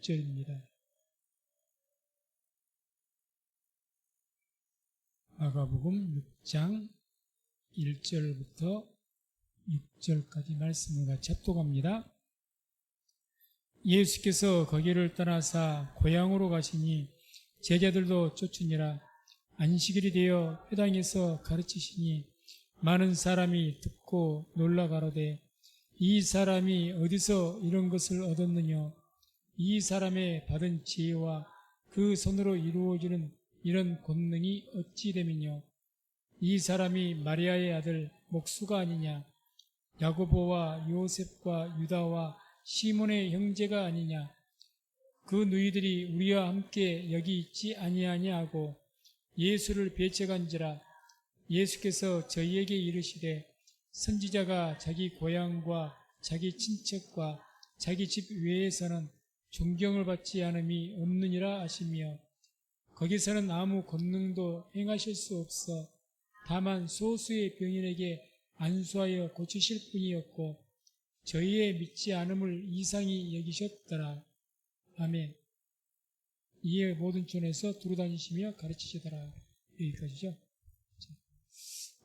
6절입니다. 마가복음 6장 1절부터 6절까지 말씀을 같이 합독합니다. 예수께서 거기를 떠나사 고향으로 가시니 제자들도 쫓으니라. 안식일이 되어 회당에서 가르치시니 많은 사람이 듣고 놀라 가로되 이 사람이 어디서 이런 것을 얻었느냐. 이 사람의 받은 지혜와 그 손으로 이루어지는 이런 권능이 어찌 됨이뇨. 이 사람이 마리아의 아들 목수가 아니냐. 야고보와 요셉과 유다와 시몬의 형제가 아니냐. 그 누이들이 우리와 함께 여기 있지 아니하냐 하고 예수를 배척한지라. 예수께서 저희에게 이르시되 선지자가 자기 고향과 자기 친척과 자기 집 외에서는 존경을 받지 않음이 없느니라 하시며 거기서는 아무 권능도 행하실 수 없어 다만 소수의 병인에게 안수하여 고치실 뿐이었고 저희의 믿지 않음을 이상히 여기셨더라. 아멘. 이에 모든 촌에서 두루다니시며 가르치시더라. 여기까지죠.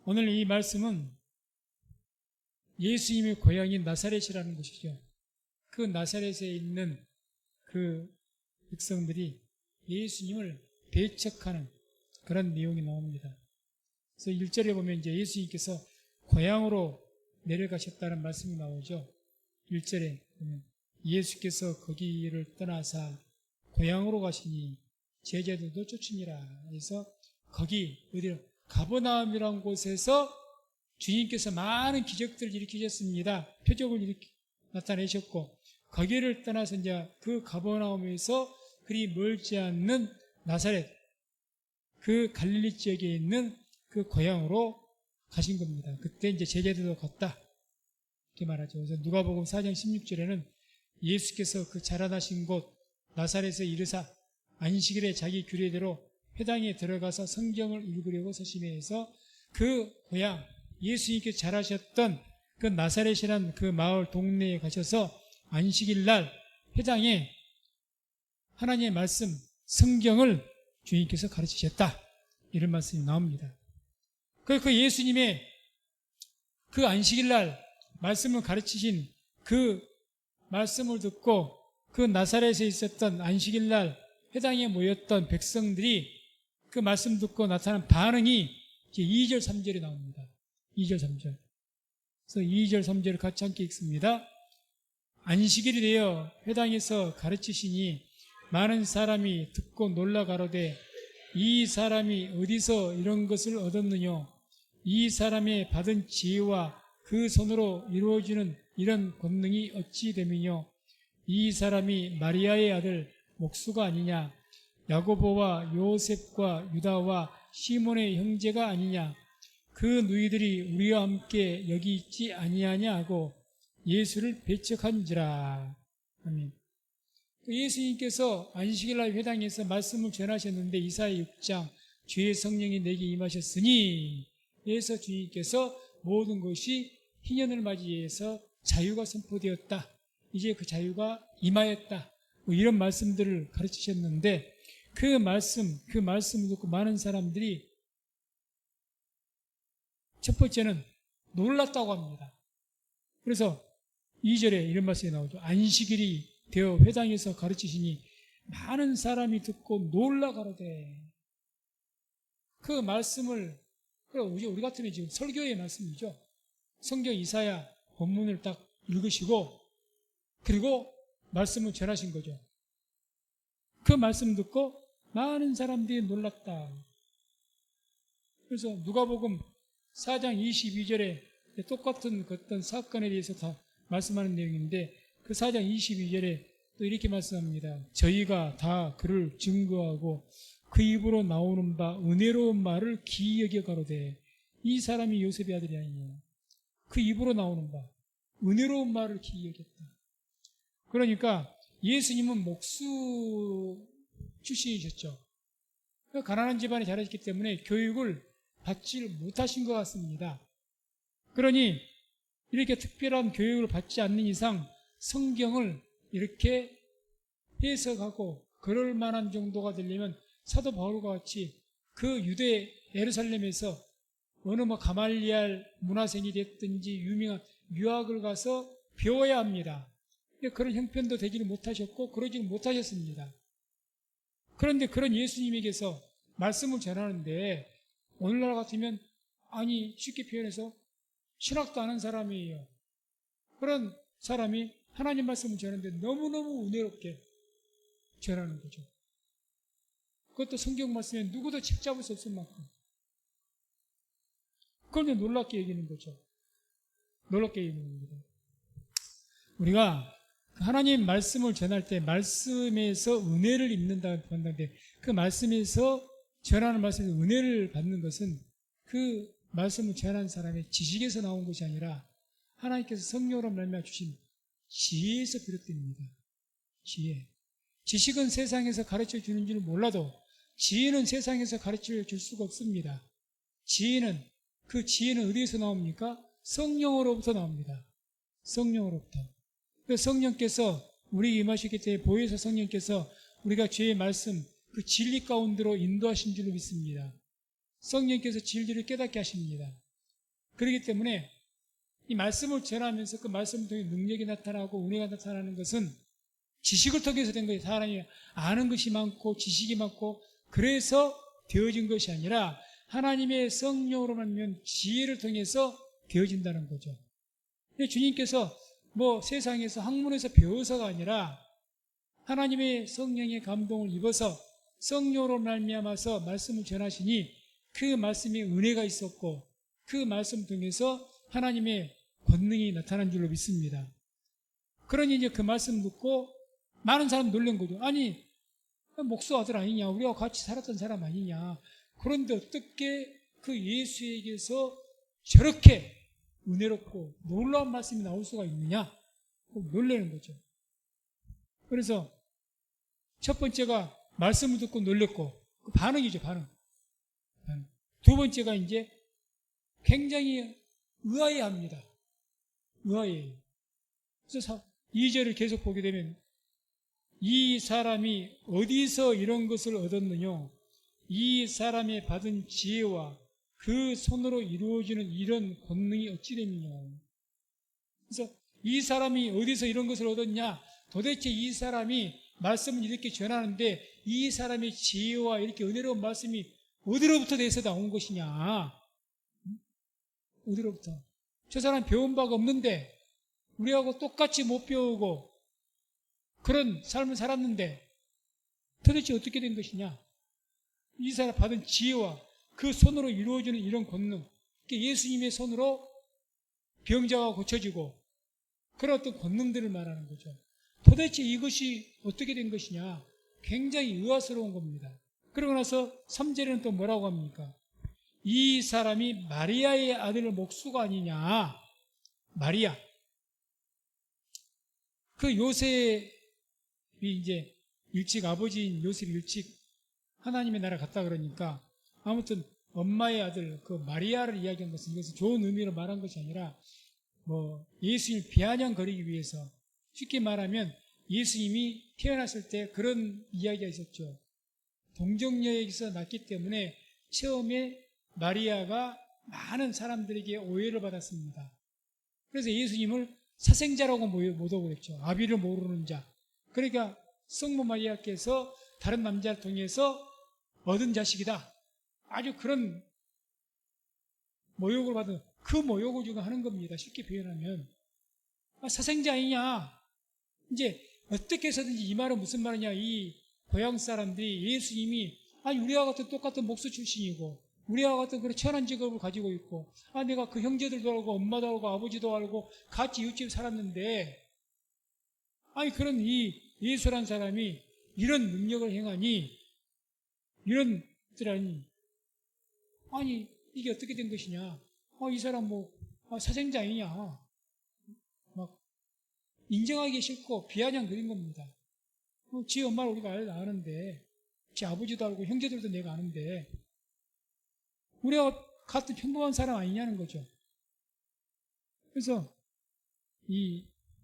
오늘 이 말씀은 예수님의 고향인 나사렛이라는 것이죠. 그 나사렛에 있는 그 백성들이 예수님을 배척하는 그런 내용이 나옵니다. 그래서 1절에 보면 이제 예수님께서 고향으로 내려가셨다는 말씀이 나오죠. 1절에 보면 예수께서 거기를 떠나사 고향으로 가시니 제자들도 쫓으니라. 그래서 거기 어디로 가버나움이라는 곳에서 주님께서 많은 기적들을 일으키셨습니다. 표적을 나타내셨고 거기를 떠나서 이제 그 가버나움에서 그리 멀지 않는 나사렛, 그 갈릴리 지역에 있는 그 고향으로 가신 겁니다. 그때 이제 제자들도 갔다 이렇게 말하죠. 그래서 누가복음 4장 16절에는 예수께서 그 자라나신 곳 나사렛에 이르사 안식일에 자기 규례대로 회당에 들어가서 성경을 읽으려고 서심해서 그 고향 예수님께서 자라셨던 그 나사렛이란 그 마을 동네에 가셔서 안식일 날 회당에 하나님의 말씀 성경을 주님께서 가르치셨다 이런 말씀이 나옵니다. 그 예수님의 그 안식일 날 말씀을 가르치신 그 말씀을 듣고 그 나사렛에 있었던 안식일 날 회당에 모였던 백성들이 그 말씀 듣고 나타난 반응이 이제 2절, 3절에 나옵니다. 2절, 3절. 그래서 2절, 3절을 같이 함께 읽습니다. 안식일이 되어 회당에서 가르치시니 많은 사람이 듣고 놀라 가로되 이 사람이 어디서 이런 것을 얻었느냐. 이 사람의 받은 지혜와 그 손으로 이루어지는 이런 권능이 어찌 됨이뇨. 이 사람이 마리아의 아들 목수가 아니냐. 야고보와 요셉과 유다와 시몬의 형제가 아니냐. 그 누이들이 우리와 함께 여기 있지 아니하냐 하고 예수를 배척한지라. 아멘. 예수님께서 안식일날 회당에서 말씀을 전하셨는데 이사야 6장 주의 성령이 내게 임하셨으니 그래서 주님께서 모든 것이 희년을 맞이해서 자유가 선포되었다. 이제 그 자유가 임하였다. 뭐 이런 말씀들을 가르치셨는데 그 말씀을 듣고 많은 사람들이 첫 번째는 놀랐다고 합니다. 그래서 2절에 이런 말씀이 나오죠. 안식일이 되어 회당에서 가르치시니 많은 사람이 듣고 놀라 가로되. 그 말씀을 우리 같으면 지금 설교의 말씀이죠. 성경 이사야 본문을 딱 읽으시고 그리고 말씀을 전하신 거죠. 그 말씀 듣고 많은 사람들이 놀랐다. 그래서 누가복음 4장 22절에 똑같은 어떤 사건에 대해서 다 말씀하는 내용인데 그 4장 22절에 또 이렇게 말씀합니다. 저희가 다 그를 증거하고 그 입으로 나오는 바 은혜로운 말을 기이 여겨 가로되 이 사람이 요셉의 아들이 아니냐. 그 입으로 나오는 바 은혜로운 말을 기이 여겼다. 그러니까 예수님은 목수 출신이셨죠. 가난한 집안에 자라셨기 때문에 교육을 받지 못하신 것 같습니다. 그러니 이렇게 특별한 교육을 받지 않는 이상 성경을 이렇게 해석하고 그럴 만한 정도가 되려면 사도 바울과 같이 그 유대 예루살렘에서 어느 가말리알 문화생이 됐든지 유명한 유학을 가서 배워야 합니다. 그런 형편도 되지를 못하셨고 그러지는 못하셨습니다. 그런데 그런 예수님에게서 말씀을 전하는데 오늘날 같으면 아니 쉽게 표현해서 신학도 아는 사람이에요. 그런 사람이 하나님 말씀을 전하는데 너무너무 은혜롭게 전하는 거죠. 그것도 성경 말씀에 누구도 책 잡을 수 없을 만큼. 그걸 놀랍게 여기는 거죠. 놀랍게 여기는 겁니다. 우리가 하나님 말씀을 전할 때 말씀에서 은혜를 입는다고 한다는데 그 말씀에서 전하는 말씀에서 은혜를 받는 것은 그 말씀을 전하는 사람의 지식에서 나온 것이 아니라 하나님께서 성령으로 말미암아 주신 지혜에서 비롯됩니다. 지혜. 지식은 세상에서 가르쳐 주는 줄은 몰라도 지혜는 세상에서 가르쳐 줄 수가 없습니다. 그 지혜는 어디에서 나옵니까? 성령으로부터 나옵니다. 성령으로부터. 성령께서 우리 임하시기 때문에 보혜사 성령께서 우리가 죄의 말씀, 그 진리 가운데로 인도하신 줄로 믿습니다. 성령께서 진리를 깨닫게 하십니다. 그렇기 때문에 이 말씀을 전하면서 그 말씀을 통해 능력이 나타나고 은혜가 나타나는 것은 지식을 통해서 된 거예요. 사람이 아는 것이 많고 지식이 많고 그래서 되어진 것이 아니라 하나님의 성령으로 말미암은 지혜를 통해서 되어진다는 거죠. 주님께서 세상에서 학문에서 배워서가 아니라 하나님의 성령의 감동을 입어서 성령으로 말미암아서 말씀을 전하시니 그 말씀에 은혜가 있었고 그 말씀 통해서 하나님의 권능이 나타난 줄로 믿습니다. 그러니 이제 그 말씀 듣고 많은 사람 놀란 거죠. 아니 목수 아들 아니냐, 우리가 같이 살았던 사람 아니냐. 그런데 어떻게 그 예수에게서 저렇게 은혜롭고 놀라운 말씀이 나올 수가 있느냐? 놀라는 거죠. 그래서 첫 번째가 말씀을 듣고 놀랐고 그 반응이죠. 반응. 두 번째가 이제 굉장히 의아해합니다. 의아해요. 그래서 2절을 계속 보게 되면 이 사람이 어디서 이런 것을 얻었느냐? 이 사람이 받은 지혜와 그 손으로 이루어지는 이런 권능이 어찌 됨이냐? 그래서 이 사람이 어디서 이런 것을 얻었냐? 도대체 이 사람이 말씀을 이렇게 전하는데 이 사람의 지혜와 이렇게 은혜로운 말씀이 어디로부터 돼서 나온 것이냐? 어디로부터? 저 사람 배운 바가 없는데 우리하고 똑같이 못 배우고 그런 삶을 살았는데 도대체 어떻게 된 것이냐? 이 사람 받은 지혜와 그 손으로 이루어지는 이런 권능, 예수님의 손으로 병자가 고쳐지고 그런 어떤 권능들을 말하는 거죠. 도대체 이것이 어떻게 된 것이냐? 굉장히 의아스러운 겁니다. 그러고 나서 3절에는 또 뭐라고 합니까? 이 사람이 마리아의 아들 목수가 아니냐? 마리아. 그 요셉이 이제 일찍 아버지인 요셉이 일찍 하나님의 나라 갔다 그러니까 아무튼 엄마의 아들 그 마리아를 이야기한 것은 이것은 좋은 의미로 말한 것이 아니라 예수님을 비아냥거리기 위해서 쉽게 말하면 예수님이 태어났을 때 그런 이야기가 있었죠. 동정녀에게서 낳기 때문에 처음에 마리아가 많은 사람들에게 오해를 받았습니다. 그래서 예수님을 사생자라고 모독을 했죠. 아비를 모르는 자. 그러니까 성모 마리아께서 다른 남자를 통해서 얻은 자식이다. 아주 그런 모욕을 받은 그 모욕을 지금 하는 겁니다. 쉽게 표현하면. 사생자 아니냐. 이제 어떻게 해서든지 이 말은 무슨 말이냐. 이 고향 사람들이 예수님이 우리와 같은 똑같은 목수 출신이고 우리와 같은 그런 천한 직업을 가지고 있고 내가 그 형제들도 알고 엄마도 알고 아버지도 알고 같이 이웃집 살았는데 그런 이 예수란 사람이 이런 능력을 행하니 이런 들하니 이게 어떻게 된 것이냐? 이 사람 사생자 아니냐? 막 인정하기 싫고 비아냥거린 겁니다. 지 엄마를 우리가 아는데, 지 아버지도 알고 형제들도 내가 아는데, 우리가 같은 평범한 사람 아니냐는 거죠. 그래서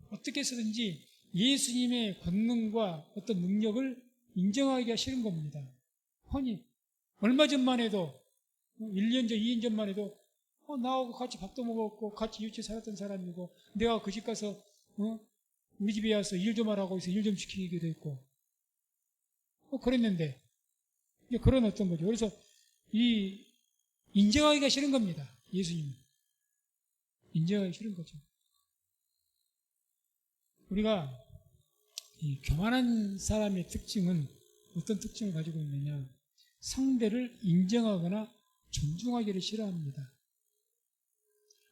어떻게 해서든지 예수님의 권능과 어떤 능력을 인정하기가 싫은 겁니다. 아니, 얼마 전만 해도 1년 전, 2년 전만 해도 나하고 같이 밥도 먹었고 같이 유치해 살았던 사람이고 내가 그 집 가서 우리 집에 와서 일 좀 하라고 해서 일 좀 시키기도 했고 그랬는데 그런 어떤 거죠. 그래서 이 인정하기가 싫은 겁니다. 예수님 인정하기 싫은 거죠. 우리가 이 교만한 사람의 특징은 어떤 특징을 가지고 있느냐? 상대를 인정하거나 존중하기를 싫어합니다.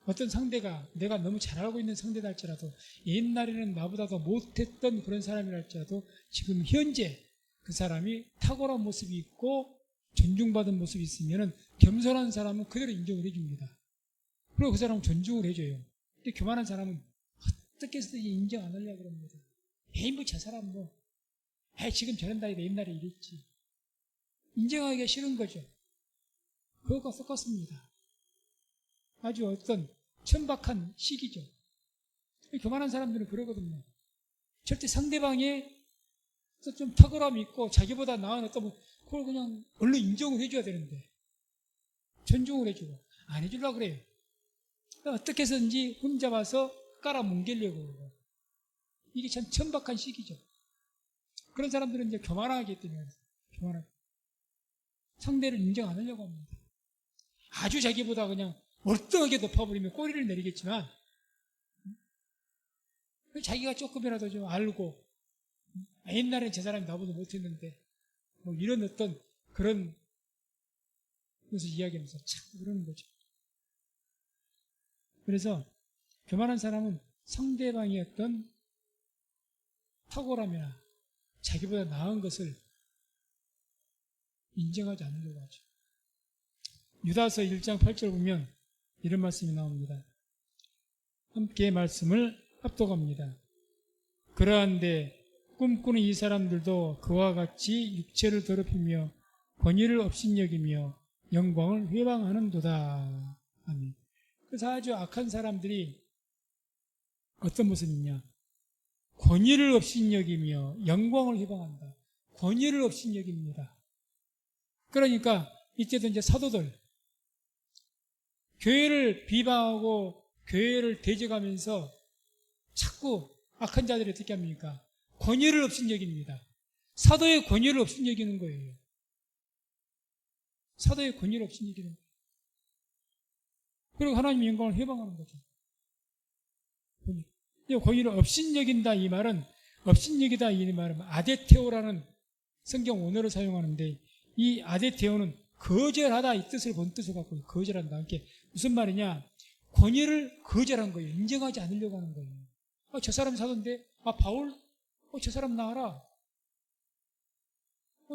어떤 상대가 내가 너무 잘 알고 있는 상대다 할지라도 옛날에는 나보다 더 못했던 그런 사람이라 할지라도 지금 현재 그 사람이 탁월한 모습이 있고 존중받은 모습이 있으면 겸손한 사람은 그대로 인정을 해줍니다. 그리고 그 사람은 존중을 해줘요. 근데 교만한 사람은 어떻게 해서든지 인정 안 하려고 그럽니다. 에이 뭐 저 사람 뭐 지금 저런다 이거 옛날에 이랬지. 인정하기가 싫은 거죠. 그것과 똑같습니다. 아주 어떤 천박한 시기죠. 교만한 사람들은 그러거든요. 절대 상대방의 좀 탁월함이 있고 자기보다 나은 어떤 그걸 그냥 얼른 인정을 해줘야 되는데 존중을 해주고 안 해주려고 그래요. 어떻게 해서든지 혼자 와서 깔아뭉개려고 그러고 이게 참 천박한 시기죠. 그런 사람들은 이제 교만하기 때문에 교만하게 상대를 인정 안 하려고 합니다. 아주 자기보다 그냥 얼등하게 높아버리면 꼬리를 내리겠지만 자기가 조금이라도 좀 알고 옛날엔 제 사람이 나보다 못했는데 뭐 이런 어떤 그런 것을 이야기하면서 참 그러는 거죠. 그래서 교만한 사람은 상대방의 어떤 탁월함이나 자기보다 나은 것을 인정하지 않으려고 하죠. 유다서 1장 8절 보면 이런 말씀이 나옵니다. 함께 말씀을 합독합니다. 그러한데 꿈꾸는 이 사람들도 그와 같이 육체를 더럽히며 권위를 업신여기며 영광을 회방하는도다. 아멘. 그래서 아주 악한 사람들이 어떤 모습이냐? 권위를 업신여기며 영광을 회방한다. 권위를 업신여깁니다. 그러니까 이때도 이제 사도들 교회를 비방하고 교회를 대적하면서 자꾸 악한 자들이 어떻게 합니까? 권위를 업신여깁니다. 사도의 권위를 업신여기는 거예요. 사도의 권위를 업신여기는 거예요. 그리고 하나님의 영광을 회방하는 거죠. 권위를 업신여긴다 이 말은 업신여기다 이 말은 아데테오라는 성경 원어를 사용하는데 이 아데테오는 거절하다 이 뜻을 본 뜻을 갖고 거절한다. 이게 무슨 말이냐? 권위를 거절한 거예요. 인정하지 않으려고 하는 거예요. 저 사람이 사도인데 바울? 저 사람 나 알아.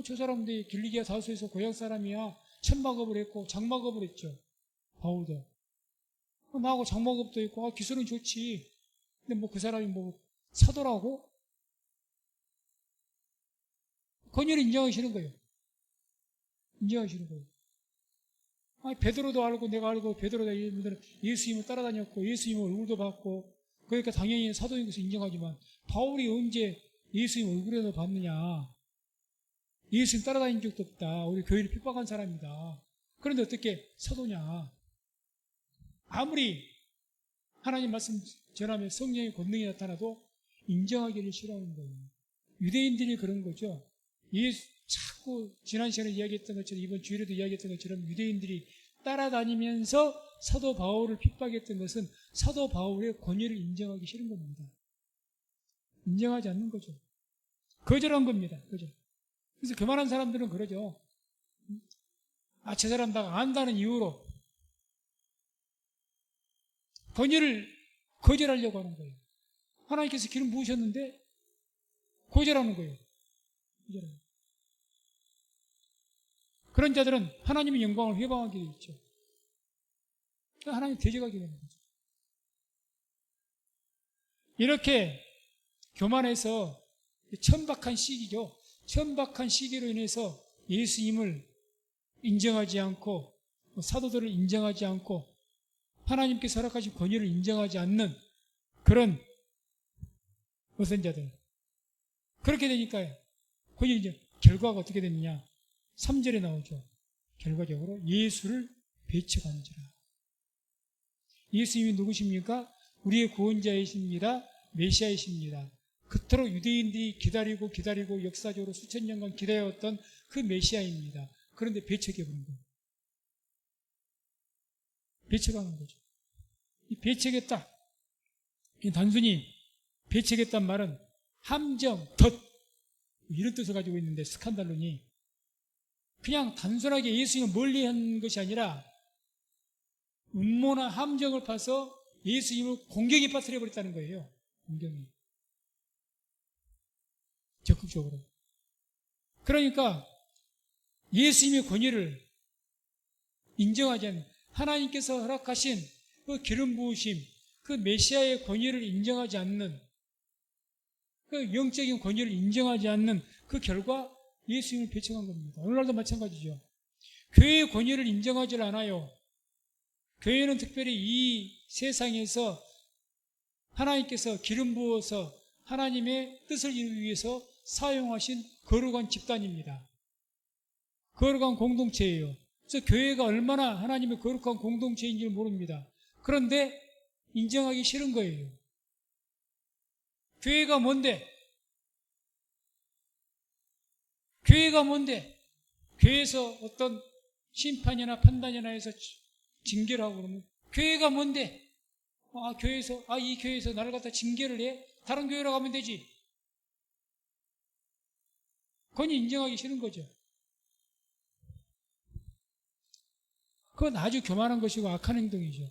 저 사람인데 길리기아 다수에서 고향 사람이야. 천막업을 했고 장막업을 했죠. 바울도. 나하고 장막업도 했고 기술은 좋지. 근데 뭐 그 사람이 뭐 사도라고? 권위를 인정하시는 거예요. 인정하시는 거예요. 베드로도 알고 내가 알고 베드로도 이분들은 예수님을 따라다녔고 예수님 얼굴도 봤고 그러니까 당연히 사도인 것을 인정하지만 바울이 언제 예수님 얼굴에도 봤느냐? 예수님 따라다닌 적도 없다. 우리 교회를 핍박한 사람이다. 그런데 어떻게 사도냐? 아무리 하나님 말씀 전하면 성령의 권능이 나타나도 인정하기를 싫어하는 거예요. 유대인들이 그런 거죠. 자꾸 지난 시간에 이야기했던 것처럼 이번 주일에도 이야기했던 것처럼 유대인들이 따라다니면서 사도 바울을 핍박했던 것은 사도 바울의 권위를 인정하기 싫은 겁니다. 인정하지 않는 거죠. 거절한 겁니다. 거절. 그래서 교만한 사람들은 그러죠. 저 사람 다 안다는 이유로 권위를 거절하려고 하는 거예요. 하나님께서 기름 부으셨는데 거절하는 거예요. 거절하는 거예요. 그런 자들은 하나님의 영광을 회방하게 되어 있죠. 하나님 대적하게 되는 거죠. 이렇게 교만해서 천박한 시기죠. 천박한 시기로 인해서 예수님을 인정하지 않고 사도들을 인정하지 않고 하나님께서 허락하신 권위를 인정하지 않는 그런 어떤 자들. 그렇게 되니까 거기 이제 결과가 어떻게 됐느냐. 3절에 나오죠. 결과적으로 예수를 배척하는지라. 예수님이 누구십니까? 우리의 구원자이십니다. 메시아이십니다. 그토록 유대인들이 기다리고 역사적으로 수천 년간 기다려왔던 그 메시아입니다. 그런데 배척해버린 거예요. 배척하는 거죠. 이 배척했다. 이 단순히 배척했단 말은 함정, 덫 이런 뜻을 가지고 있는데 스칸달론이 그냥 단순하게 예수님을 멀리한 것이 아니라 음모나 함정을 파서 예수님을 공경에 빠뜨려 버렸다는 거예요. 공경에. 적극적으로. 그러니까 예수님의 권위를 인정하지 않는 하나님께서 허락하신 그 기름 부으심, 그 메시아의 권위를 인정하지 않는 그 영적인 권위를 인정하지 않는 그 결과 예수님을 배척한 겁니다. 오늘날도 마찬가지죠. 교회의 권위를 인정하지 않아요. 교회는 특별히 이 세상에서 하나님께서 기름 부어서 하나님의 뜻을 이루기 위해서 사용하신 거룩한 집단입니다. 거룩한 공동체예요. 그래서 교회가 얼마나 하나님의 거룩한 공동체인지 모릅니다. 그런데 인정하기 싫은 거예요. 교회가 뭔데? 교회가 뭔데? 교회에서 어떤 심판이나 판단이나 해서 징계를 하고 그러면 교회가 뭔데? 이 교회에서 나를 갖다 징계를 해? 다른 교회로 가면 되지. 그건 인정하기 싫은 거죠. 그건 아주 교만한 것이고 악한 행동이죠.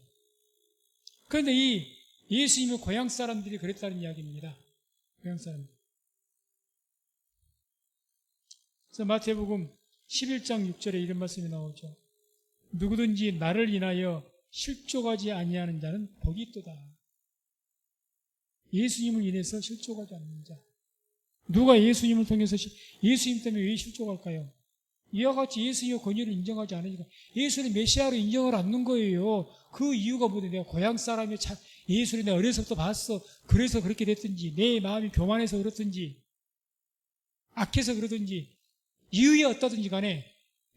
그런데 이 예수님의 고향 사람들이 그랬다는 이야기입니다. 고향 사람들. 그래서 마태복음 11장 6절에 이런 말씀이 나오죠. 누구든지 나를 인하여 실족하지 아니하는 자는 복이 있도다. 예수님을 인해서 실족하지 않는 자. 누가 예수님을 통해서 예수님 때문에 왜 실족할까요? 이와 같이 예수님의 권위를 인정하지 않으니까 예수를 메시아로 인정을 않는 거예요. 그 이유가 뭐든 내가 고향 사람이 예수를 내가 어려서부터 봤어. 그래서 그렇게 됐든지 내 마음이 교만해서 그렇든지 악해서 그러든지 이유에 어떠든지 간에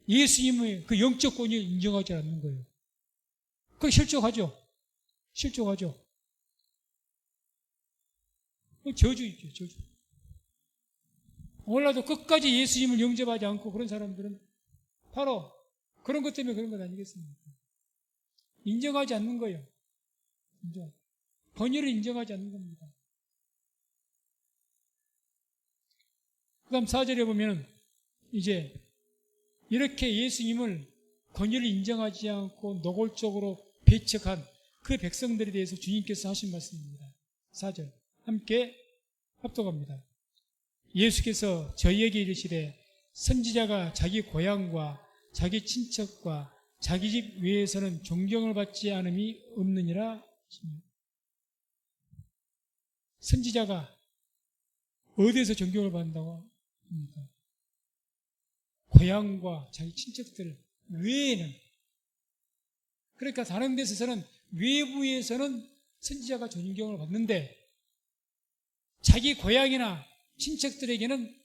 예수님의 그 영적 권위를 인정하지 않는 거예요. 그게 실족하죠. 실족하죠. 저주이죠. 저주. 오늘날도 끝까지 예수님을 영접하지 않고 그런 사람들은 바로 그런 것 때문에 그런 것 아니겠습니까? 인정하지 않는 거예요. 권위를 인정하지 않는 겁니다. 그 다음 4절에 보면 이제 이렇게 예수님을 권위를 인정하지 않고 노골적으로 배척한 그 백성들에 대해서 주님께서 하신 말씀입니다. 4절 함께 합독합니다. 예수께서 저희에게 이르시되 선지자가 자기 고향과 자기 친척과 자기 집 외에서는 존경을 받지 않음이 없느니라. 선지자가 어디에서 존경을 받는다고 합니까? 고향과 자기 친척들 외에는. 그러니까 다른 데서는 외부에서는 선지자가 존경을 받는데 자기 고향이나 친척들에게는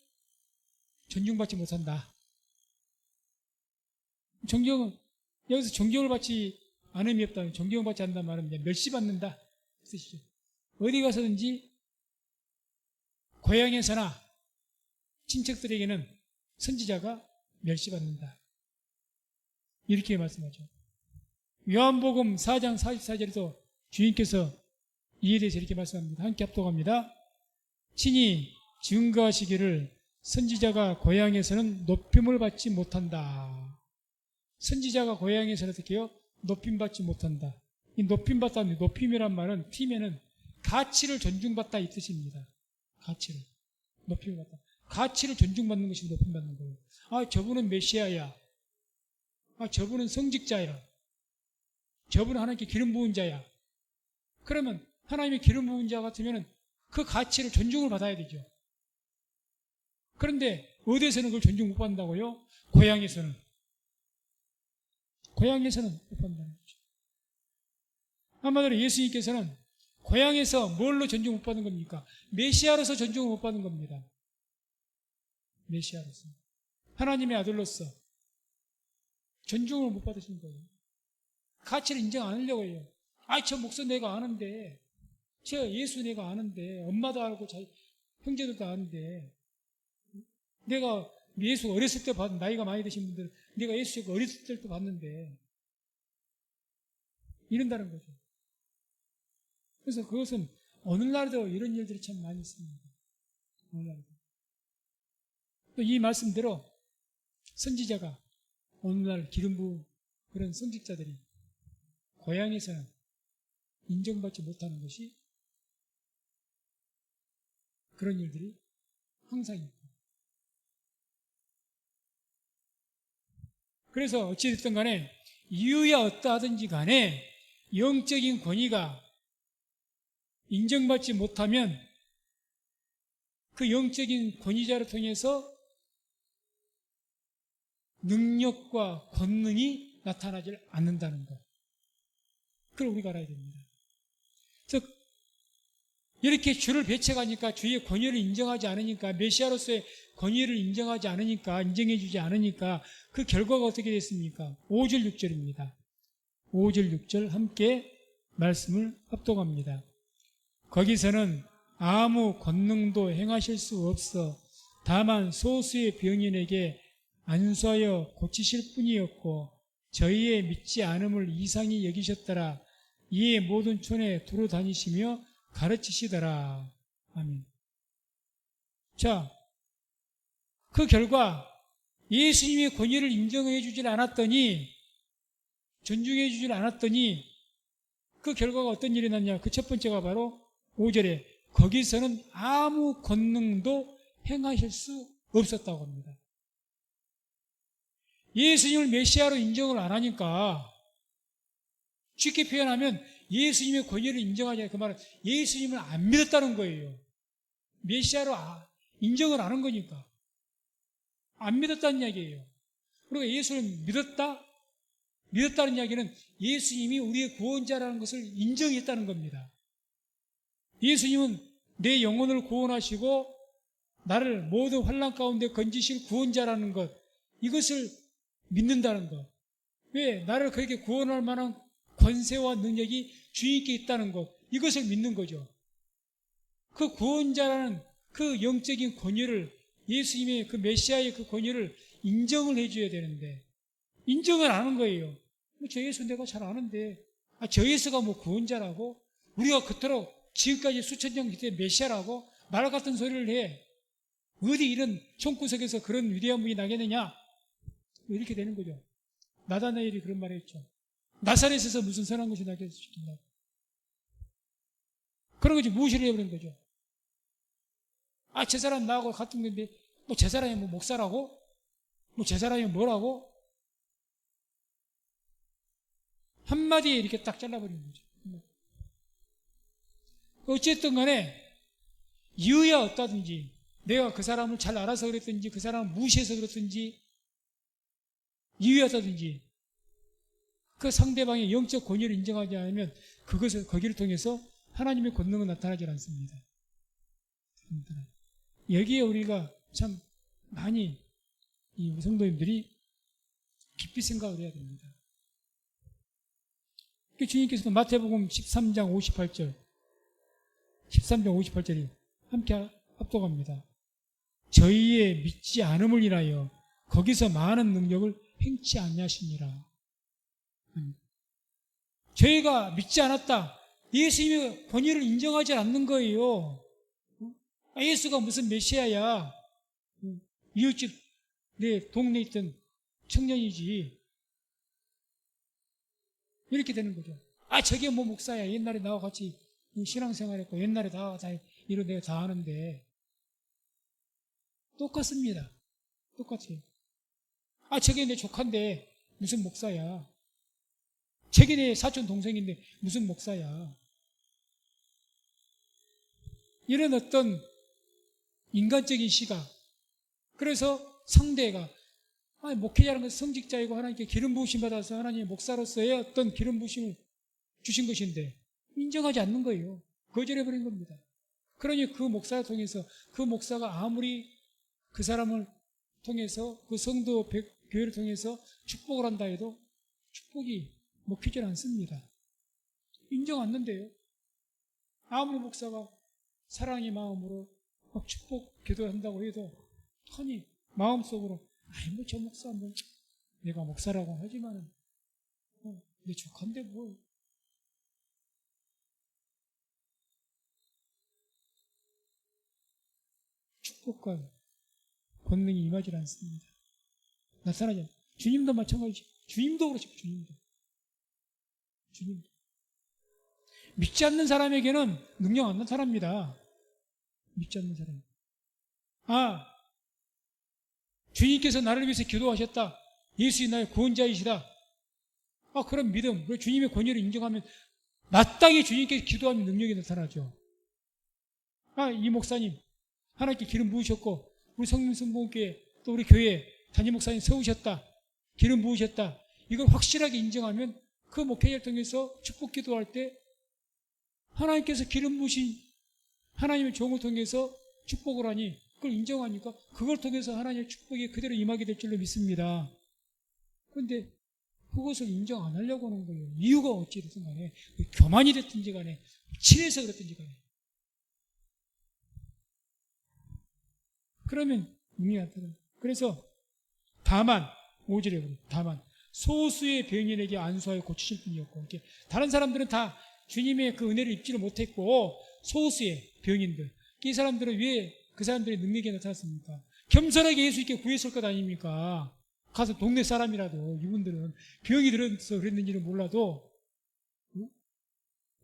존중받지 못한다. 여기서 존경을 받지 않음이 없다. 존경을 받지 않는다는 말은 멸시받는다. 뜻이죠. 어디 가서든지 고향에서나 친척들에게는 선지자가 멸시받는다. 이렇게 말씀하죠. 요한복음 4장 44절에도 주님께서 이에 대해서 이렇게 말씀합니다. 함께 합독합니다. 친히 증거하시기를 선지자가 고향에서는 높임을 받지 못한다. 선지자가 고향에서는 어떻게 해요? 높임받지 못한다. 이 높임받다는 높임이란 말은 팀에는 가치를 존중받다 이 뜻입니다. 가치를. 높임을 받다. 가치를 존중받는 것이 높임받는 거예요. 저분은 메시아야. 저분은 성직자야. 저분은 하나님께 기름 부은 자야. 그러면 하나님의 기름 부은 자 같으면 그 가치를 존중을 받아야 되죠. 그런데 어디에서는 그걸 존중 못 받는다고요? 고향에서는. 고향에서는 못 받는다는 거죠. 한마디로 예수님께서는 고향에서 뭘로 존중 못 받는 겁니까? 메시아로서 존중을 못 받는 겁니다. 메시아로서. 하나님의 아들로서 존중을 못 받으신 거예요. 가치를 인정 안 하려고 해요. 저 목사 내가 아는데, 저 예수 내가 아는데, 엄마도 알고 형제들도 아는데, 내가 예수 어렸을 때 봤는데, 나이가 많이 드신 분들, 내가 예수 어렸을 때도 봤는데, 이런다는 거죠. 그래서 그것은 오늘날도 이런 일들이 참 많이 있습니다. 오늘날도. 또 이 말씀대로 선지자가 오늘날 기름 부은 그런 성직자들이 고향에서는 인정받지 못하는 것이 그런 일들이 항상 있고. 그래서 어찌됐든 간에 이유야 어떠하든지 간에 영적인 권위가 인정받지 못하면 그 영적인 권위자를 통해서 능력과 권능이 나타나지 않는다는 것. 그걸 우리가 알아야 됩니다. 즉 이렇게 주를 배척하니까, 주의 권위를 인정하지 않으니까, 메시아로서의 권위를 인정하지 않으니까, 인정해 주지 않으니까 그 결과가 어떻게 됐습니까? 5절 6절입니다. 5절 6절 함께 말씀을 합독합니다. 거기서는 아무 권능도 행하실 수 없어 다만 소수의 병인에게 안수하여 고치실 뿐이었고 저희의 믿지 않음을 이상히 여기셨더라. 이에 모든 촌에 두루 다니시며 가르치시더라. 아멘. 자, 그 결과 예수님의 권위를 인정해 주질 않았더니, 존중해 주질 않았더니 그 결과가 어떤 일이 났냐? 그 첫 번째가 바로 5절에 거기서는 아무 권능도 행하실 수 없었다고 합니다. 예수님을 메시아로 인정을 안 하니까, 쉽게 표현하면 예수님의 권위를 인정하지 않으니까, 그 말은 예수님을 안 믿었다는 거예요. 메시아로 인정을 안 한 거니까. 안 믿었다는 이야기예요. 그리고 예수를 믿었다는 이야기는 예수님이 우리의 구원자라는 것을 인정했다는 겁니다. 예수님은 내 영혼을 구원하시고 나를 모든 환난 가운데 건지실 구원자라는 것, 이것을 믿는다는 것. 왜? 나를 그렇게 구원할 만한 권세와 능력이 주님께 있다는 것, 이것을 믿는 거죠. 그 구원자라는 그 영적인 권위를, 예수님의 그 메시아의 그 권위를 인정을 해줘야 되는데 인정을 안 하는 거예요. 저 예수 내가 잘 아는데, 저 예수가 뭐 구원자라고? 우리가 그토록 지금까지 수천 년 기대 메시아라고 말 같은 소리를 해. 어디 이런 총구석에서 그런 위대한 분이 나겠느냐? 이렇게 되는 거죠. 나다나엘이 그런 말을 했죠. 나사렛에서 무슨 선한 것이 나겠습니까? 그런 거지, 무시를 해버린 거죠. 저 사람 나하고 같은 건데, 뭐 저 사람이 뭐 목사라고? 뭐 저 사람이 뭐라고? 한마디에 이렇게 딱 잘라버리는 거죠. 어쨌든 간에 이유야 어떠든지, 내가 그 사람을 잘 알아서 그랬든지, 그 사람을 무시해서 그랬든지, 이유야 어떠든지 그 상대방의 영적 권위를 인정하지 않으면 그것을, 거기를 통해서 하나님의 권능은 나타나지 않습니다. 여기에 우리가 참 많이 이 성도님들이 깊이 생각을 해야 됩니다. 주님께서도 마태복음 13장 58절 58절이 함께 합독합니다. 저희의 믿지 않음을 인하여 거기서 많은 능력을 행치 아니하시니라. 저희가 믿지 않았다. 예수님의 권위를 인정하지 않는 거예요. 예수가 무슨 메시아야. 이웃집 내 동네에 있던 청년이지. 이렇게 되는 거죠. 저게 뭐 목사야. 옛날에 나와 같이 신앙생활 했고, 옛날에 다 이런 내가 다 아는데. 똑같습니다. 똑같아요. 저게 내 조카인데 무슨 목사야. 저게 내 사촌 동생인데 무슨 목사야. 이런 어떤 인간적인 시각. 그래서 상대가 목회자라는 것은 성직자이고 하나님께 기름 부으심 받아서 하나님의 목사로서의 어떤 기름 부으심을 주신 것인데 인정하지 않는 거예요. 거절해버린 겁니다. 그러니 그 목사를 통해서 그 목사가 아무리 그 사람을 통해서 그 성도 교회를 통해서 축복을 한다 해도 축복이 먹히질 않습니다. 인정 안 한대요. 아무리 목사가 사랑의 마음으로 막 축복 기도한다고 해도 아니 마음속으로 뭐 저 목사 뭐 내가 목사라고 하지만은 내 조카인데 뭐 축복과 권능이 임하지 않습니다. 나타나지 않습니다. 주님도 마찬가지죠. 주님도 그렇죠. 주님도. 믿지 않는 사람에게는 능력 안 나타납니다. 믿지 않는 사람. 주님께서 나를 위해서 기도하셨다. 예수님 나의 구원자이시다. 그런 믿음, 주님의 권위를 인정하면 마땅히 주님께서 기도하면 능력이 나타나죠. 이 목사님 하나님께 기름 부으셨고 우리 성림성공교회 또 우리 교회 담임 목사님 세우셨다. 기름 부으셨다. 이걸 확실하게 인정하면 그 목회자를 통해서 축복 기도할 때 하나님께서 기름 부으신 하나님의 종을 통해서 축복을 하니 그걸 인정하니까 그걸 통해서 하나님의 축복이 그대로 임하게 될 줄로 믿습니다. 그런데 그것을 인정 안 하려고 하는 거예요. 이유가 어찌 됐든 간에 교만이 됐든지 간에 친해서 그랬든지 간에 그러면 능력이 나타나요. 그래서 다만 5절에 그래요. 다만 소수의 병인에게 안수하여 고치실 뿐이었고 다른 사람들은 다 주님의 그 은혜를 입지를 못했고 소수의 병인들 이 사람들은 왜 그 사람들의 능력이 나타났습니까? 겸손하게 예수님께 구했을 것 아닙니까? 가서 동네 사람이라도 이분들은 병이 들어서 그랬는지는 몰라도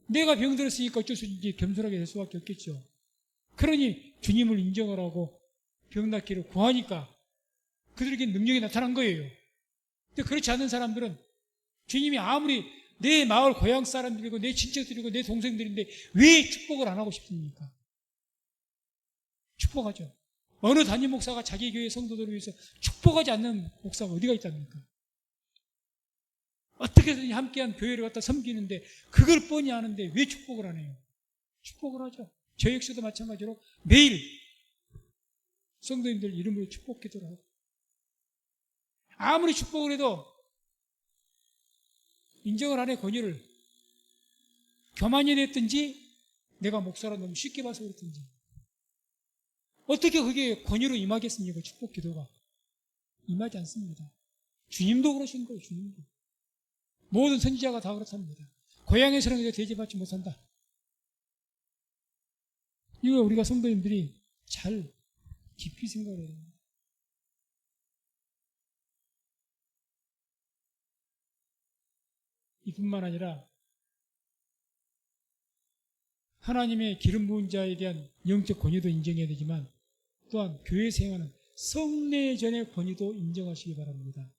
내가 병 들었으니까 어쩔 수 없이 겸손하게 될 수밖에 없겠죠. 그러니 주님을 인정을 하고 병 낫기를 구하니까 그들에게 능력이 나타난 거예요. 근데 그렇지 않은 사람들은 주님이 아무리 내 마을 고향 사람들이고 내 친척들이고 내 동생들인데 왜 축복을 안 하고 싶습니까? 축복하죠. 어느 담임 목사가 자기 교회 성도들을 위해서 축복하지 않는 목사가 어디가 있답니까? 어떻게든 함께한 교회를 갖다 섬기는데 그걸 뻔히 아는데 왜 축복을 안 해요? 축복을 하죠. 저 역시도 마찬가지로 매일 성도님들 이름으로 축복 기도를 하고 아무리 축복을 해도 인정을 안 해 권위를 교만이 됐든지 내가 목사라 너무 쉽게 봐서 그랬든지 어떻게 그게 권위로 임하겠습니까? 축복 기도가 임하지 않습니다. 주님도 그러신 거예요. 주님도 모든 선지자가 다 그렇답니다. 고향에서는 그저 대접받지 못한다. 이거 우리가 성도님들이 잘 깊이 생각해야 됩니다. 이뿐만 아니라 하나님의 기름 부은 자에 대한 영적 권위도 인정해야 되지만 또한 교회 생활은 성례전의 권위도 인정하시기 바랍니다.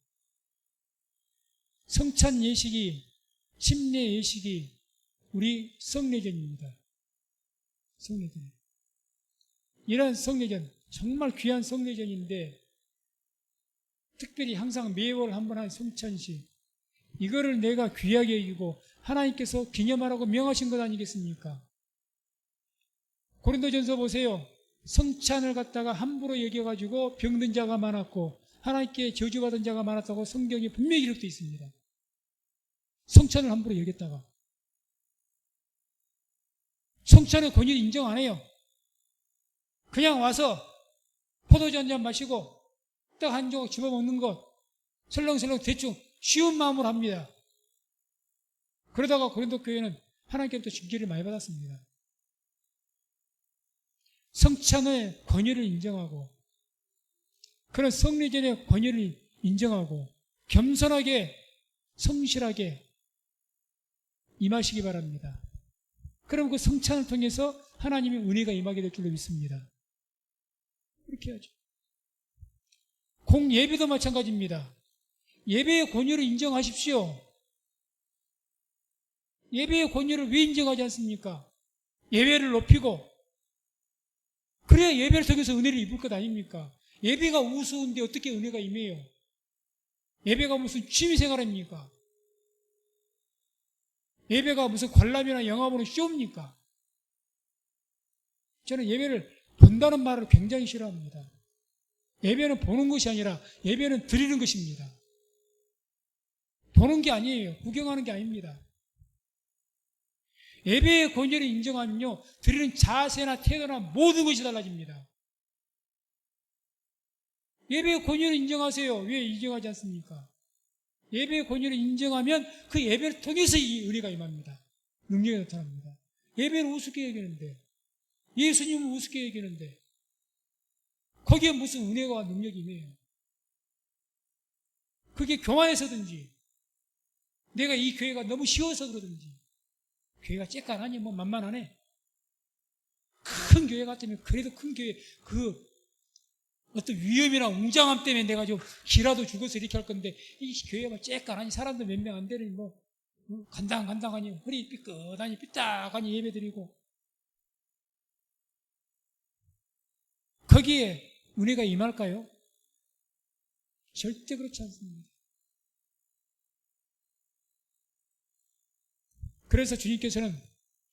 성찬 예식이 침례 예식이 우리 성례전입니다. 성례전. 이런 성례전 정말 귀한 성례전인데 특별히 항상 매월 한 번 하는 성찬식 이거를 내가 귀하게 여기고 하나님께서 기념하라고 명하신 것 아니겠습니까? 고린도전서 보세요. 성찬을 갖다가 함부로 여겨가지고 병든 자가 많았고 하나님께 저주받은 자가 많았다고 성경에 분명히 기록되어 있습니다. 성찬을 함부로 여겼다가 성찬의 권위를 인정 안 해요. 그냥 와서 포도주 한 잔 마시고 딱 한 조각 집어먹는 것 설렁설렁 대충 쉬운 마음으로 합니다. 그러다가 고린도 교회는 하나님께부터 징계를 많이 받았습니다. 성찬의 권위를 인정하고 그런 성례전의 권위를 인정하고 겸손하게 성실하게 임하시기 바랍니다. 그럼 그 성찬을 통해서 하나님의 은혜가 임하게 될 줄로 믿습니다. 그렇게 하죠. 공예배도 마찬가지입니다. 예배의 권위를 인정하십시오. 예배의 권위를 왜 인정하지 않습니까? 예배를 높이고 그래야 예배를 통해서 은혜를 입을 것 아닙니까? 예배가 우스운데 어떻게 은혜가 임해요? 예배가 무슨 취미생활입니까? 예배가 무슨 관람이나 영화 보는 쇼입니까? 저는 예배를 본다는 말을 굉장히 싫어합니다. 예배는 보는 것이 아니라 예배는 드리는 것입니다. 보는 게 아니에요. 구경하는 게 아닙니다. 예배의 권위를 인정하면요, 드리는 자세나 태도나 모든 것이 달라집니다. 예배의 권위를 인정하세요. 왜 인정하지 않습니까? 예배의 권위를 인정하면 그 예배를 통해서 이 은혜가 임합니다. 능력이 나타납니다. 예배는 우습게 여기는데, 예수님은 우습게 여기는데, 거기에 무슨 은혜와 능력이 임해요? 그게 교만해서든지, 내가 이 교회가 너무 쉬워서 그러든지, 교회가 쬐깐하니 뭐 만만하네. 큰 교회 같으면 그래도 큰 교회, 그 어떤 위험이나 웅장함 때문에 내가 좀 기라도 죽어서 이렇게 할 건데, 이 교회가 쬐깐하니 사람도 몇 명 안 되니 뭐 간당간당하니 허리 삐끗하니 삐딱하니 예배드리고, 거기에 은혜가 임할까요? 절대 그렇지 않습니다. 그래서 주님께서는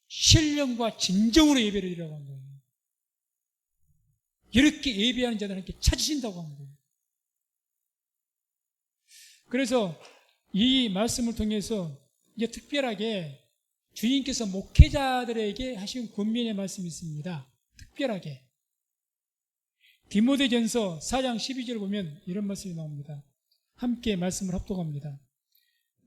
신령과 진정으로 예배를 드리라고 한 거예요. 이렇게 예배하는 자들은 이렇게 찾으신다고 한 거예요. 그래서 이 말씀을 통해서 이제 특별하게 주님께서 목회자들에게 하신 권면의 말씀이 있습니다. 특별하게 디모데전서 4장 12절 보면 이런 말씀이 나옵니다. 함께 말씀을 합독합니다.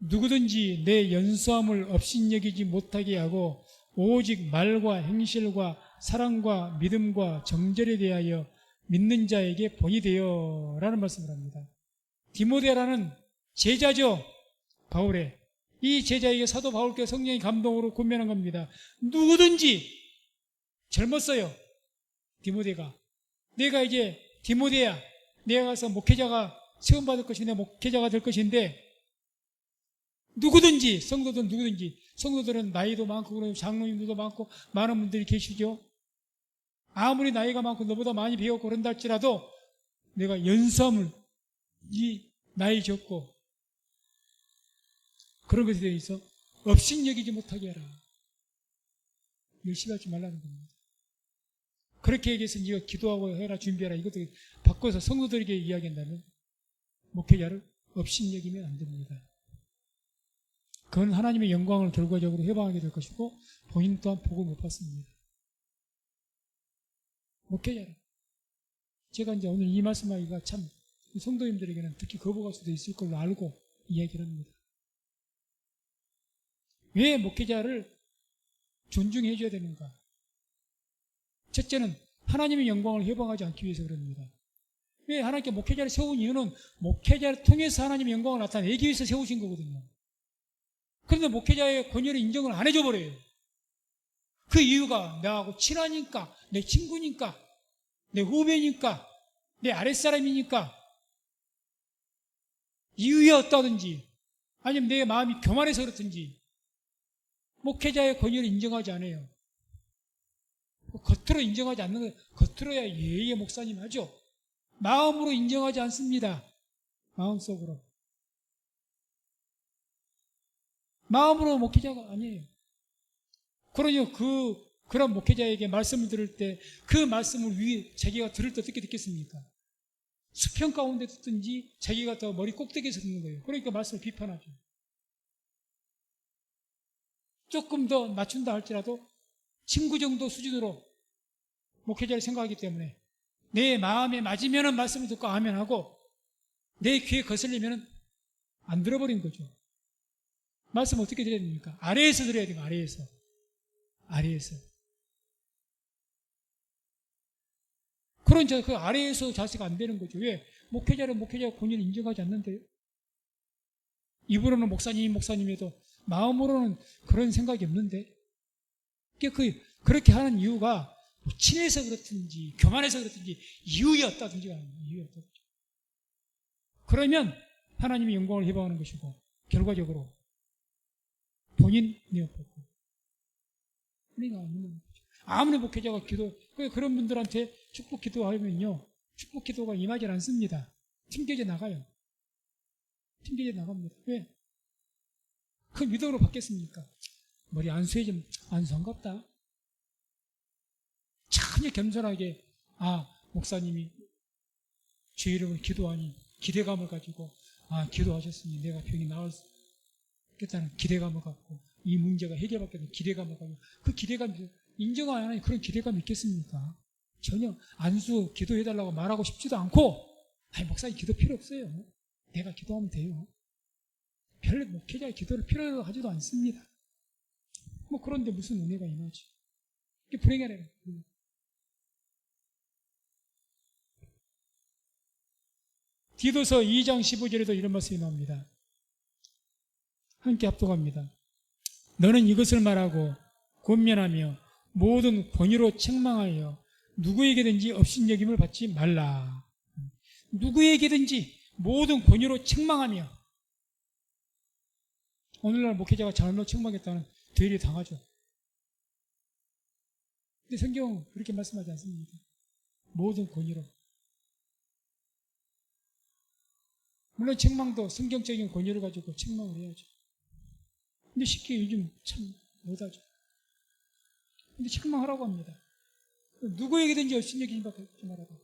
누구든지 내 연수함을 업신여기지 못하게 하고 오직 말과 행실과 사랑과 믿음과 정절에 대하여 믿는 자에게 본이 되어 라는 말씀을 합니다. 디모데라는 제자죠. 바울의. 이 제자에게 사도 바울께 성령의 감동으로 권면한 겁니다. 누구든지 젊었어요. 디모데가. 내가 이제 디모데야. 내가 가서 목회자가 세움받을 것인데 목회자가 될 것인데 누구든지 성도들은 누구든지 성도들은 나이도 많고 그러면 장로님들도 많고 많은 분들이 계시죠. 아무리 나이가 많고 너보다 많이 배웠고 그런다 할지라도 내가 연수함을 이 나이 적고 그런 것에 대해서 업신여기지 못하게 해라. 열심히 하지 말라는 겁니다. 그렇게 얘기해서 네가 기도하고 해라 준비해라 이것도 바꿔서 성도들에게 이야기한다면 목회자를 업신여기면 안 됩니다. 그건 하나님의 영광을 결과적으로 해방하게 될 것이고 본인 또한 복을 못 받습니다. 목회자라. 제가 이제 오늘 이 말씀하기가 참 성도님들에게는 특히 거부갈 수도 있을 걸로 알고 이야기를 합니다. 왜 목회자를 존중해 줘야 되는가? 첫째는 하나님의 영광을 해방하지 않기 위해서 그럽니다. 왜 하나님께 목회자를 세운 이유는 목회자를 통해서 하나님의 영광을 나타내기 위해서 세우신 거거든요. 그런데 목회자의 권위를 인정을 안 해줘 버려요. 그 이유가 나하고 친하니까, 내 친구니까, 내 후배니까, 내 아랫사람이니까, 이유에 없다든지, 아니면 내 마음이 교만해서 그렇든지, 목회자의 권위를 인정하지 않아요. 겉으로 인정하지 않는 거예요. 겉으로야 예의 목사님 하죠. 마음으로 인정하지 않습니다. 마음속으로. 마음으로 목회자가 아니에요. 그러니 그런 목회자에게 말씀을 들을 때 그 말씀을 자기가 들을 때 어떻게 듣겠습니까? 수평 가운데 듣든지 자기가 더 머리 꼭대기에서 듣는 거예요. 그러니까 말씀을 비판하죠. 조금 더 낮춘다 할지라도 친구 정도 수준으로 목회자를 생각하기 때문에 내 마음에 맞으면 말씀을 듣고 아멘 하고 내 귀에 거슬리면 안 들어버린 거죠. 말씀 어떻게 드려야 됩니까? 아래에서 드려야 돼요. 아래에서. 그런 그 아래에서 자세가 안 되는 거죠. 왜? 목회자는 목회자의 권위를 인정하지 않는데요. 입으로는 목사님에도 마음으로는 그런 생각이 없는데 그렇게 하는 이유가 뭐 친해서 그렇든지 교만해서 그렇든지 이유였다든지 그러면 하나님의 영광을 해방하는 것이고 결과적으로 본인이 없고 우리가 없는 거죠. 아무리 목회자가 그런 분들한테 축복 기도하면요 축복 기도가 임하지 않습니다. 튕겨져 나가요. 튕겨져 나갑니다. 왜? 그 믿음으로 받겠습니까? 머리 안수해 좀 안수한갑다. 참 그냥 겸손하게 목사님이 주 이름을 기도하니 기대감을 가지고 기도하셨으니 내가 병이 나았겠다는 기대감을 갖고 이 문제가 해결받겠다는 기대감을 가지고 그 기대감이 인정 안 하는 그런 기대감이 있겠습니까? 전혀 안수 기도해달라고 말하고 싶지도 않고 목사님 기도 필요 없어요. 내가 기도하면 돼요. 별로 목회자의 기도를 필요로 하지도 않습니다. 그런데 무슨 은혜가 임하지? 이게 불행이 아니라 디도서 2장 15절에도 이런 말씀이 나옵니다. 함께 합독합니다. 너는 이것을 말하고 권면하며 모든 권위로 책망하여 누구에게든지 업신여김을 받지 말라. 누구에게든지 모든 권위로 책망하며. 오늘날 목회자가 잘못 책망했다는 되레 당하죠. 근데 성경은 그렇게 말씀하지 않습니다. 모든 권위로. 물론 책망도 성경적인 권위를 가지고 책망을 해야죠. 근데 쉽게 요즘 참 못하죠. 근데 책망하라고 합니다. 누구에게든지 업신여김을 받지 말라고.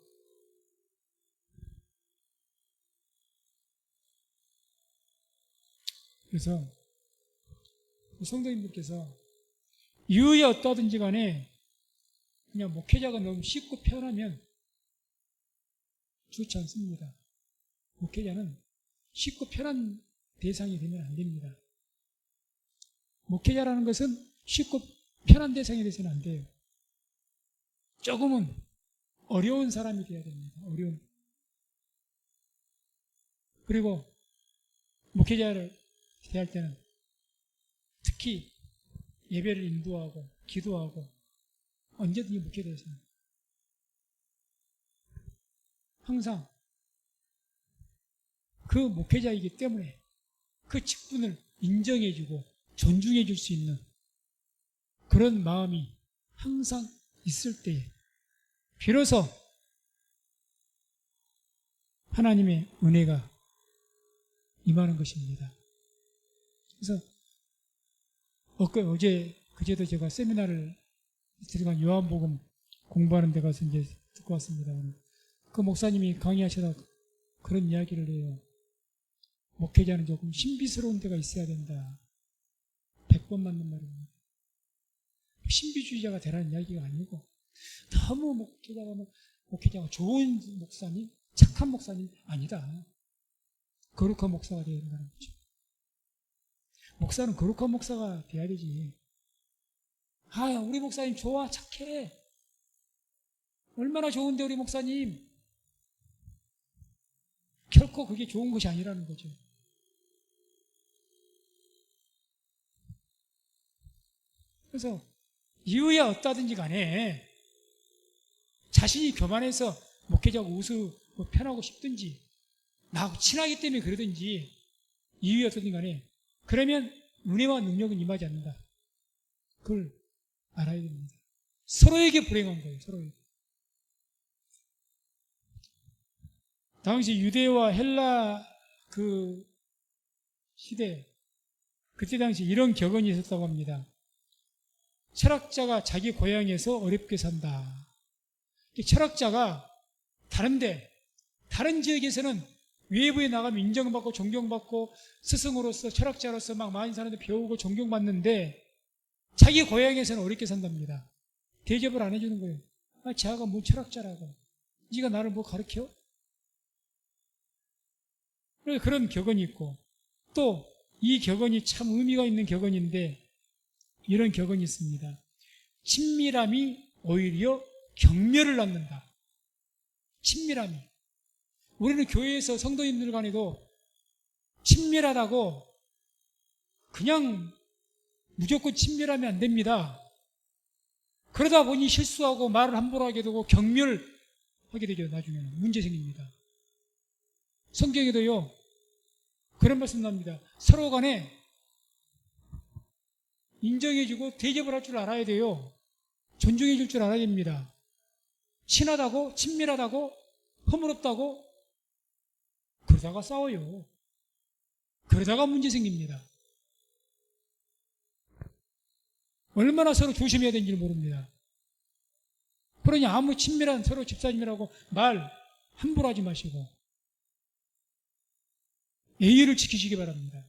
그래서 성도님들께서 이유에 어떠하든지 간에 그냥 목회자가 너무 쉽고 편하면 좋지 않습니다. 목회자는 쉽고 편한 대상이 되면 안 됩니다. 목회자라는 것은 쉽고 편한 대상이 되서는 안 돼요. 조금은 어려운 사람이 되어야 됩니다. 어려운. 그리고 목회자를 대할 때는 특히 예배를 인도하고 기도하고 언제든지 목회자에서는 항상 그 목회자이기 때문에 그 직분을 인정해주고 존중해줄 수 있는 그런 마음이 항상 있을 때에 비로소 하나님의 은혜가 임하는 것입니다. 그래서 그제도 제가 세미나를 들어간 요한복음 공부하는 데 가서 이제 듣고 왔습니다. 그 목사님이 강의하시다 그런 이야기를 해요. 목회자는 조금 신비스러운 데가 있어야 된다. 100번 맞는 말입니다. 신비주의자가 되라는 이야기가 아니고 너무 목회자가 좋은 목사님, 착한 목사님 아니다. 거룩한 목사가 되어야 된다는 거죠. 목사는 거룩한 목사가 돼야 되지. 우리 목사님 좋아, 착해. 얼마나 좋은데 우리 목사님. 결코 그게 좋은 것이 아니라는 거죠. 그래서 이유야 어떠하든지 간에 자신이 교만해서 목회자고 편하고 싶든지 나하고 친하기 때문에 그러든지 이유야 어떠든지 간에 그러면 은혜와 능력은 임하지 않는다. 그걸 알아야 됩니다. 서로에게 불행한 거예요. 서로에게. 당시 유대와 헬라 그 시대 그때 당시 이런 격언이 있었다고 합니다. 철학자가 자기 고향에서 어렵게 산다. 철학자가 다른 지역에서는 외부에 나가면 인정받고 존경받고 스승으로서 철학자로서 막 많은 사람들 배우고 존경받는데 자기 고향에서는 어렵게 산답니다. 대접을 안 해주는 거예요. 자가 뭐 철학자라고. 네가 나를 뭐 가르쳐? 그런 격언이 있고 또 이 격언이 참 의미가 있는 격언인데 이런 격언이 있습니다. 친밀함이 오히려 경멸을 낳는다. 친밀함이. 우리는 교회에서 성도님들 간에도 친밀하다고 그냥 무조건 친밀하면 안 됩니다. 그러다 보니 실수하고 말을 함부로 하게 되고 경멸하게 되죠. 나중에는 문제 생깁니다. 성경에도요 그런 말씀 나옵니다. 서로 간에 인정해주고 대접을 할 줄 알아야 돼요. 존중해줄 줄 알아야 됩니다. 친하다고 친밀하다고 허물없다고 그러다가 싸워요. 그러다가 문제 생깁니다. 얼마나 서로 조심해야 되는지 모릅니다. 그러니 아무 친밀한 서로 집사님이라고 말 함부로 하지 마시고 예의를 지키시기 바랍니다.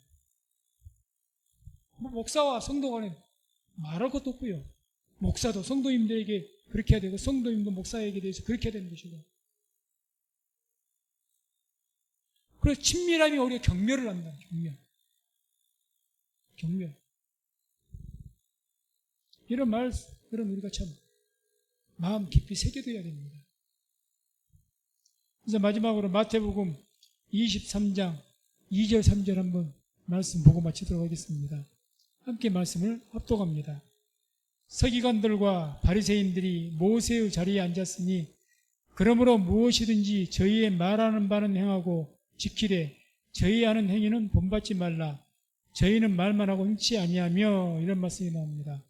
목사와 성도 간에 말할 것도 없고요. 목사도 성도님들에게 그렇게 해야 되고 성도님도 목사에게 대해서 그렇게 해야 되는 것이고, 그래서 친밀함이 우리가 경멸을 합니다. 경멸. 이런 말들은 우리가 참 마음 깊이 새겨둬야 됩니다. 그래서 마지막으로 마태복음 23장 2절 3절 한번 말씀 보고 마치도록 하겠습니다. 함께 말씀을 합독합니다. 서기관들과 바리새인들이 모세의 자리에 앉았으니 그러므로 무엇이든지 저희의 말하는 바는 행하고 지키되 저희 하는 행위는 본받지 말라. 저희는 말만 하고 행치 아니하며, 이런 말씀이 나옵니다.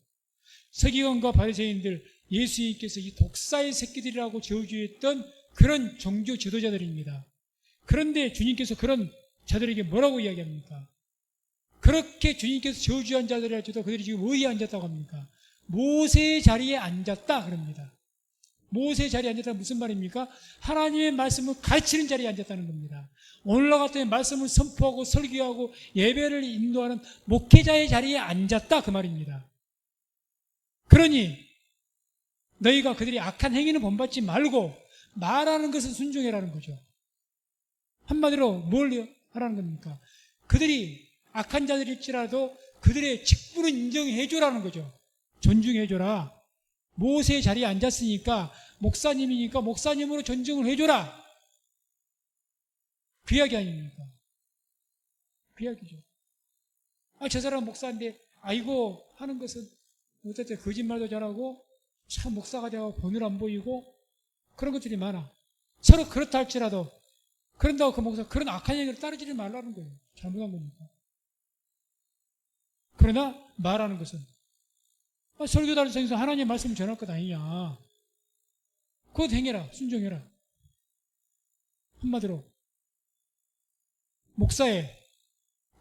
서기관과 바리새인들, 예수님께서 이 독사의 새끼들이라고 저주했던 그런 종교 지도자들입니다. 그런데 주님께서 그런 자들에게 뭐라고 이야기합니까? 그렇게 주님께서 저주한 자들이라도 그들이 지금 어디에 앉았다고 합니까? 모세의 자리에 앉았다 그럽니다. 모세의 자리에 앉았다는 무슨 말입니까? 하나님의 말씀을 가르치는 자리에 앉았다는 겁니다. 오늘날 같은 말씀을 선포하고 설교하고 예배를 인도하는 목회자의 자리에 앉았다 그 말입니다. 그러니 너희가 그들이 악한 행위는 본받지 말고 말하는 것은 순종해라는 거죠. 한마디로 뭘 하라는 겁니까? 그들이 악한 자들일지라도 그들의 직분을 인정해줘라는 거죠. 존중해줘라. 모세의 자리에 앉았으니까 목사님이니까 목사님으로 존중을 해줘라. 그 이야기 아닙니까? 그 이야기죠. 저 사람 목사인데 아이고 하는 것은 어쨌든 거짓말도 잘하고 참 목사가 되고 본을 안 보이고 그런 것들이 많아. 서로 그렇다 할지라도 그런다고 그 목사 그런 악한 얘기를 따르지를 말라는 거예요. 잘못한 겁니까? 그러나 말하는 것은 설교단을 통해서 하나님의 말씀을 전할 것 아니냐. 그것 행해라. 순종해라. 한마디로 목사의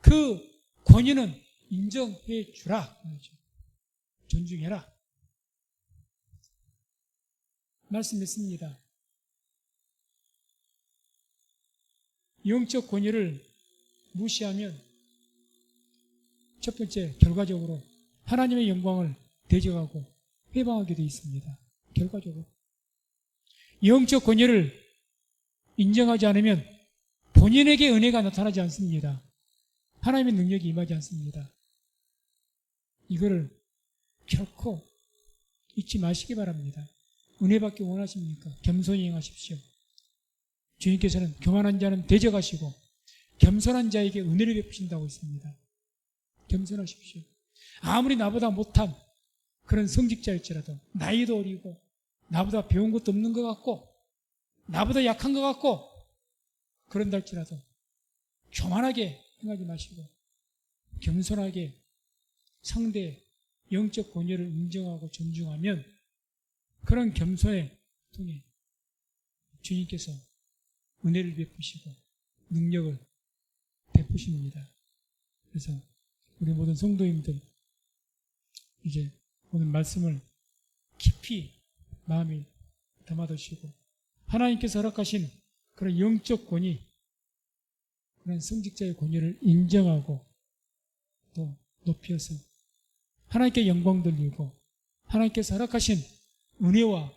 그 권위는 인정해 주라. 존중해라. 말씀했습니다. 영적 권위를 무시하면 첫 번째 결과적으로 하나님의 영광을 대적하고 회방하게 되어 있습니다. 결과적으로 영적 권위를 인정하지 않으면 본인에게 은혜가 나타나지 않습니다. 하나님의 능력이 임하지 않습니다. 이거를 결코 잊지 마시기 바랍니다. 은혜 받기 원하십니까? 겸손히 행하십시오. 주님께서는 교만한 자는 대적하시고 겸손한 자에게 은혜를 베푸신다고 했습니다. 겸손하십시오. 아무리 나보다 못한 그런 성직자일지라도 나이도 어리고 나보다 배운 것도 없는 것 같고 나보다 약한 것 같고 그런다 할지라도 교만하게 행하지 마시고 겸손하게 상대의 영적 권위를 인정하고 존중하면 그런 겸손에 통해 주님께서 은혜를 베푸시고 능력을 베푸십니다. 그래서 우리 모든 성도님들 이제 오늘 말씀을 깊이 마음에 담아두시고 하나님께서 허락하신 그런 영적 권위, 그런 성직자의 권위를 인정하고 또 높여서 하나님께 영광 돌리고 하나님께서 허락하신 은혜와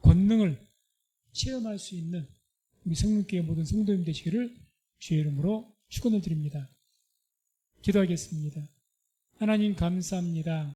권능을 체험할 수 있는 우리 성령교회 모든 성도님 되시기를 주의 이름으로 축원을 드립니다. 기도하겠습니다. 하나님 감사합니다.